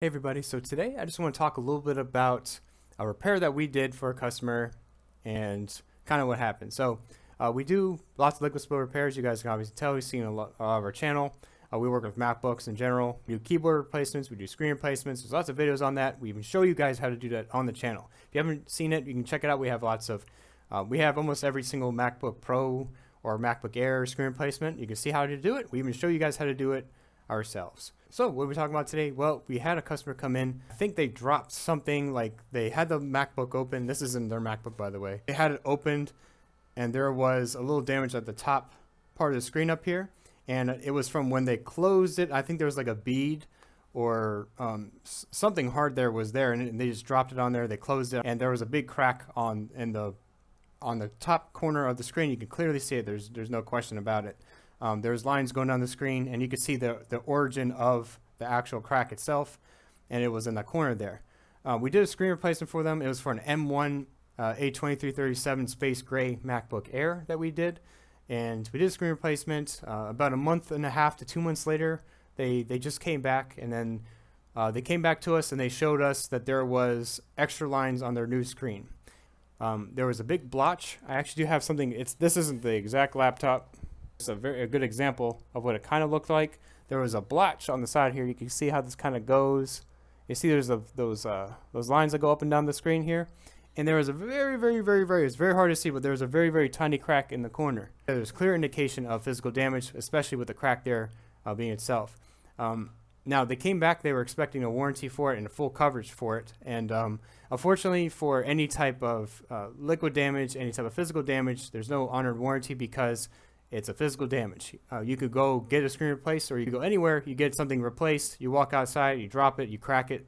Hey everybody, so today I just want to talk a little bit about a repair that we did for a customer and kind of what happened. We do lots of liquid spill repairs. You guys can obviously tell we've seen a lot of our channel. We work with MacBooks in general. We do keyboard replacements, we do screen replacements. There's lots of videos on that. We even show you guys how to do that on the channel. If you haven't seen it, you can check it out. We have we have almost every single MacBook Pro or MacBook Air screen replacement. You can see how to do it. We even show you guys how to do it ourselves. So what are we talking about today? Well, we had a customer come in. I think they dropped something, like they had the MacBook open. This isn't their MacBook, by the way. They had it opened and there was a little damage at the top part of the screen up here. And it was from when they closed it. I think there was like a bead or something hard there was there, and they just dropped it on there. They closed it and there was a big crack on the top corner of the screen. You can clearly see it. There's no question about it. There's lines going down the screen, and you can see the origin of the actual crack itself, and it was in that corner there. We did a screen replacement for them. It was for an M1 A2337 Space Gray MacBook Air that we did, and we did a screen replacement. About a month and a half to 2 months later, they just came back, and then they came back to us and they showed us that there was extra lines on their new screen. There was a big blotch. I actually do have something. This isn't the exact laptop. It's a good example of what it kind of looked like. There was a blotch on the side here. You can see how this kind of goes. You see there's those lines that go up and down the screen here. And there was a it's very hard to see, but there was a very tiny crack in the corner. There's clear indication of physical damage, especially with the crack there being itself. Now they came back, they were expecting a warranty for it and a full coverage for it. And unfortunately, for any type of liquid damage, any type of physical damage, there's no honored warranty because it's a physical damage. You could go get a screen replaced, or you could go anywhere, you get something replaced, you walk outside, you drop it, you crack it.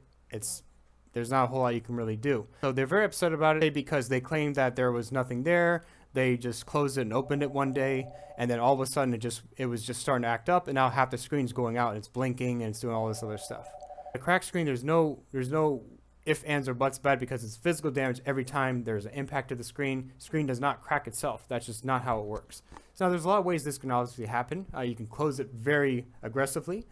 There's not a whole lot you can really do. So they're very upset about it because they claimed that there was nothing there. They just closed it and opened it one day, and then all of a sudden it was just starting to act up, and now half the screen's going out, and it's blinking, and it's doing all this other stuff. The cracked screen, there's no if, ands, or buts about it because it's physical damage every time there's an impact to the screen. Screen does not crack itself. That's just not how it works. So now there's a lot of ways this can obviously happen. You can close it very aggressively.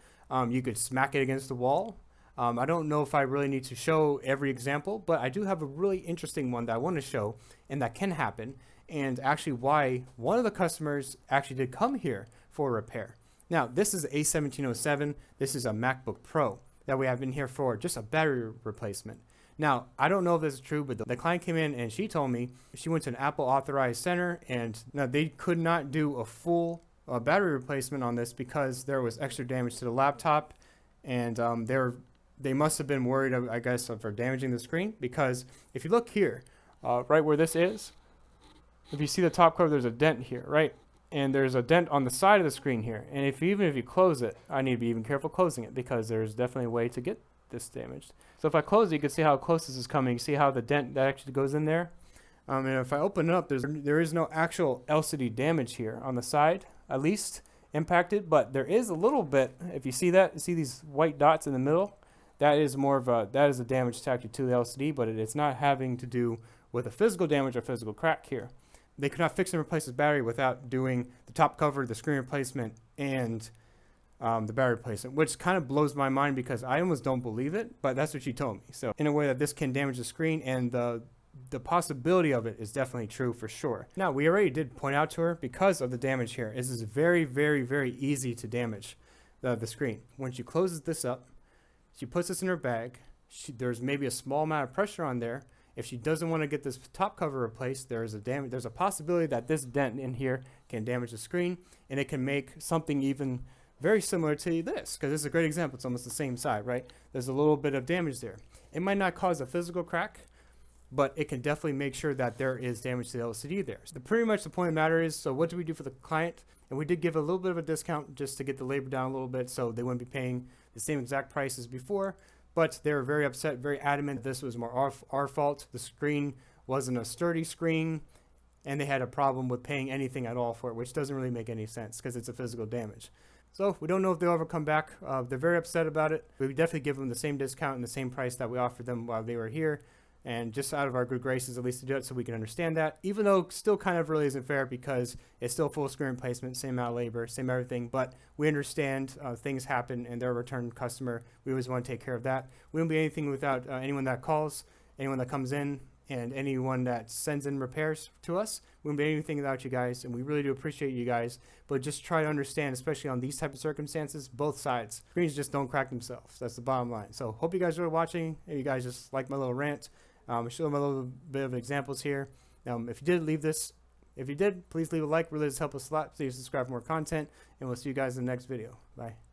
You could smack it against the wall. I don't know if I really need to show every example, but I do have a really interesting one that I want to show, and that can happen, and actually why one of the customers actually did come here for a repair. Now, this is A1707. This is a MacBook Pro that we have been here for just a battery replacement. Now, I don't know if this is true, but the client came in and she told me she went to an Apple authorized center, and now they could not do a full battery replacement on this because there was extra damage to the laptop, and they must have been worried, I guess, for damaging the screen, because if you look here, right where this is, if you see the top cover, there's a dent here, right? And there's a dent on the side of the screen here. And even if you close it, I need to be even careful closing it because there's definitely a way to get this damaged. So if I close it, you can see how close this is coming. You see how the dent that actually goes in there. And if I open it up, there is no actual LCD damage here on the side, at least impacted, but there is a little bit. If you see that, you see these white dots in the middle. That is a damage to actually to the LCD, but it's not having to do with a physical damage or physical crack here. They could not fix and replace this battery without doing the top cover, the screen replacement, and the battery replacement, which kind of blows my mind because I almost don't believe it, but that's what she told me. So in a way that this can damage the screen, and the possibility of it is definitely true for sure. Now, we already did point out to her, because of the damage here, this is very easy to damage the screen. When she closes this up, she puts this in her bag. There's maybe a small amount of pressure on there. If she doesn't want to get this top cover replaced, there's a possibility that this dent in here can damage the screen, and it can make something even very similar to this, because this is a great example. It's almost the same side, right? There's a little bit of damage there. It might not cause a physical crack, but it can definitely make sure that there is damage to the LCD there. So pretty much the point of the matter is, so what do we do for the client? And we did give a little bit of a discount just to get the labor down a little bit, so they wouldn't be paying the same exact price as before. But they were very upset, very adamant this was more our fault. The screen wasn't a sturdy screen, and they had a problem with paying anything at all for it, which doesn't really make any sense because it's a physical damage. So we don't know if they'll ever come back. They're very upset about it. We would definitely give them the same discount and the same price that we offered them while they were here. and just out of our good graces at least to do it so we can understand that, even though still kind of really isn't fair because it's still full screen replacement, same amount of labor, same everything, but we understand things happen and they're a return customer. We always want to take care of that. We won't be anything without anyone that calls, anyone that comes in, and anyone that sends in repairs to us. We wouldn't be anything without you guys, and we really do appreciate you guys. But just try to understand, especially on these type of circumstances, both sides. Screens just don't crack themselves. That's the bottom line. So hope you guys are watching. If you guys just like my little rant, show them a little bit of examples here. If you did leave this, if you did, please leave a like. Really does help us a lot. Please subscribe for more content, and we'll see you guys in the next video. Bye.